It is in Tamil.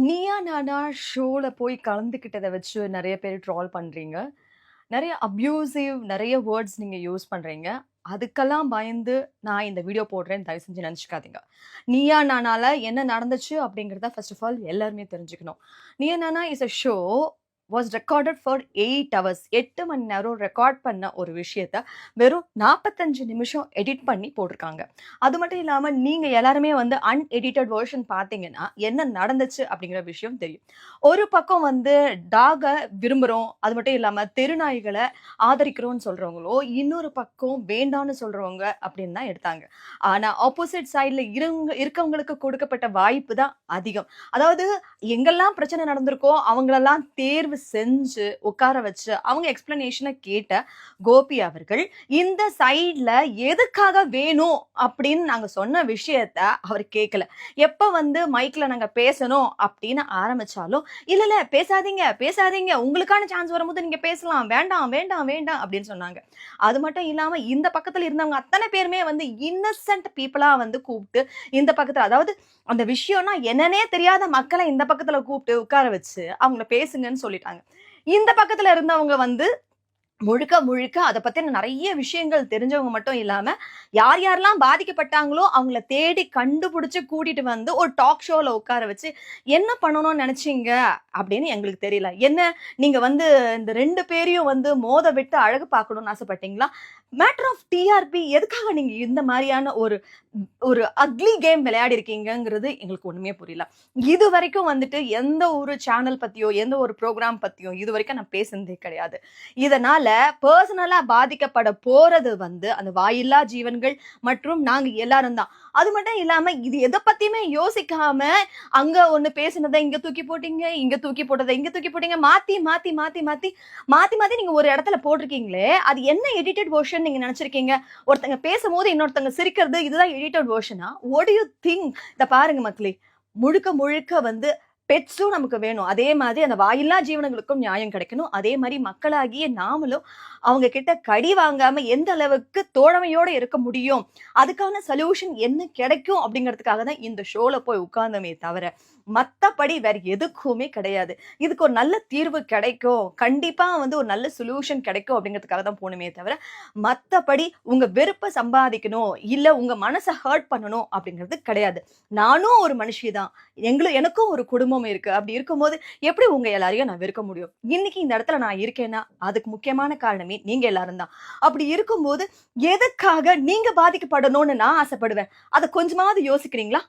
நீயா நானா ஷோல போய் கலந்துக்கிட்டத வச்சு நெறைய பேர் ட்ரால் பண்றீங்க. நெறைய அப்யூசிவ் நெறைய வேர்ட்ஸ் நீங்க யூஸ் பண்றீங்க. அதுக்கெல்லாம் பயந்து நான் இந்த வீடியோ போடுறேன்னு தயவு செஞ்சு நெனச்சுக்காதீங்க. நீயா நானால என்ன நடந்துச்சு அப்படிங்கிறத ஃபர்ஸ்ட் ஆஃப் ஆல் எல்லாருமே தெரிஞ்சுக்கணும். Neeya Naana is a show was recorded for 8 hours. 8 மணி நேரம் ரெக்கார்ட் பண்ண ஒரு விஷயத்த வெறும் 45 நிமிஷம் எடிட் பண்ணி போட்டிருக்காங்க. அது மட்டும் இல்லாம நீங்க எல்லாருமே வந்து அன்எடிட்டட் வெர்ஷன் பார்த்தீங்கன்னா, என்ன நடந்துச்சு அப்படிங்கிற விஷயம் தெரியும். ஒரு பக்கம் வந்து டாக விரும்புறோம். அது மட்டும் இல்லாம தெருநாய்கள ஆதரிக்கிறோம்னு சொல்றவங்களோ, இன்னொரு பக்கம் வேண்டான்னு சொல்றவங்க அப்படின்னு தான் எடுத்தாங்க. ஆனா ஆப்போசிட் சைட்ல இருக்கவங்களுக்கு கொடுக்கப்பட்ட வாய்ப்பு தான் அதிகம். அதாவது எங்கெல்லாம் பிரச்சனை நடந்திருக்கோ, அவங்களெல்லாம் தேர்வு செஞ்சு உட்கார வச்சு, அவங்க எக்ஸ்ப்ளனேஷன கேட்ட கோபி அவர்கள், இந்த சைட்ல எதுக்காக வேணும் அப்படின்னு நாங்க சொன்ன விஷயத்த அவர் கேட்கல. எப்ப வந்து மைக்ல நாங்க பேசணும் அப்படின்னு ஆரம்பிச்சாலும், "இல்ல, இல்ல பேசாதீங்க, பேசாதீங்க. உங்களுக்கான சான்ஸ் வரும்போது நீங்க பேசலாம். வேண்டாம், வேண்டாம், வேண்டாம்" அப்படின்னு சொன்னாங்க. அது மட்டும் இல்லாம இந்த பக்கத்துல இருந்தவங்க அத்தன பேருமே வந்து இன்னசென்ட் பீப்பிளா வந்து கூப்ட்டு, இந்த பக்கத்துல அதாவது அந்த விஷயம்னா என்னன்னே தெரியாத மக்கள இந்த பக்கத்துல கூப்ட்டு உட்கார வச்சு, அவங்கள பேசுங்கன்னு சொல்லிட்டாங்க. இந்த பக்கத்துல இருந்தவங்க வந்து முழுக்க, முழுக்க அத பத்தின நெறைய விஷயங்கள் தெரிஞ்சவங்க மட்டும் இல்லாம, யார் யாரெல்லாம் பாதிக்கப்பட்டாங்களோ, அவங்கள தேடி கண்டுபிடிச்சு கூட்டிட்டு வந்து ஒரு டாக் ஷோல உட்கார வச்சு, "என்ன பண்ணணும்னு நெனச்சீங்க?" அப்படின்னு எங்களுக்கு தெரியல. "என்ன நீங்க வந்து இந்த 2 பேரையும் வந்து மோத விட்டு அழகு பார்க்கணும்னு ஆசைப்பட்டீங்களா? மேட்டர் ஆஃப் டிஆர்பி எதுக்காக நீங்க இந்த மாரியான ஒரு ஒரு அக்லி கேம் விளையாடி இருக்கீங்கங்கிறது எங்களுக்கு ஒண்ணுமே புரியல. இதுவரைக்கும் வந்துட்டு எந்த ஒரு சேனல் பத்தியோ, எந்த ஒரு புரோகிராம் பத்தியோ இதுவரைக்கும் நான் பேசுனதே கிடையாது. இதனால பெர்சனலா பாதிக்கப்பட போறது வந்து அந்த வாயில்லா ஜீவன்கள் மற்றும் நாங்க எல்லாரும் தான். அது மட்டும் இல்லாம இது எத பத்தியுமே யோசிக்காம அங்க ஒண்ணு பேசினத இங்க தூக்கி போட்டீங்க, இங்க தூக்கி போட்டத இங்க தூக்கி போட்டீங்க. மாத்தி, மாத்தி, மாத்தி, மாத்தி, மாத்தி, மாத்தி நீங்க ஒரு இடத்துல போட்டிருக்கீங்களே, அது என்ன எடிட்டட் வெர்ஷன் நீங்க நெனச்சிருக்கீங்க? ஒருத்தங்க பேசும்போது இன்னொருத்தங்க சிரிக்கிறது இதுதான் எடிட்டட் வெர்ஷனா? What do you think? இத பாருங்க மக்களே. முழுக்க முழுக்க வந்து பெட்ஸும் நமக்கு வேணும். அதே மாதிரி அந்த வாயில்லா ஜீவனங்களுக்கும் நியாயம் கிடைக்கணும். அதே மாரி மக்களாகிய நாமளும் அவங்க கிட்ட கடி வாங்காம எந்த அளவுக்கு தோழமையோட இருக்க முடியும்? அதுக்கான சொல்யூஷன் என்ன கிடைக்கும்? அப்படிங்கிறதுக்காக தான் இந்த ஷோல போய் உட்கார்ந்தோமே தவிர, மத்தபடி வேற எதுக்குமே கிடையாது. இதுக்கு ஒரு நல்ல தீர்வு கிடைக்கும். கண்டிப்பா வந்து ஒரு நல்ல சொல்யூஷன் கிடைக்கும் அப்படிங்கிறதுக்காக தான் போனோமே தவிர, மத்தபடி உங்க வெறுப்ப சம்பாதிக்கணும், இல்ல உங்க மனச ஹர்ட் பண்ணணும் அப்படிங்கிறது கிடையாது. நானும் ஒரு மனுஷி தான். எனக்கும் ஒரு குடும்பம் இருக்கு. அப்படி இருக்கும்போது எப்படி உங்க எல்லாரையும் நான் வெறுக்க முடியும்? இன்னைக்கு இந்த இடத்துல நான் இருக்கேன்னா, அதுக்கு முக்கியமான காரணமே நீங்க எல்லாரும் தான். அப்படி இருக்கும்போது, எதுக்காக நீங்க பாதிக்கப்படணும்னு நான் ஆசைப்படுவேன்? அத கொஞ்சமாவது யோசிக்கிறீங்களா?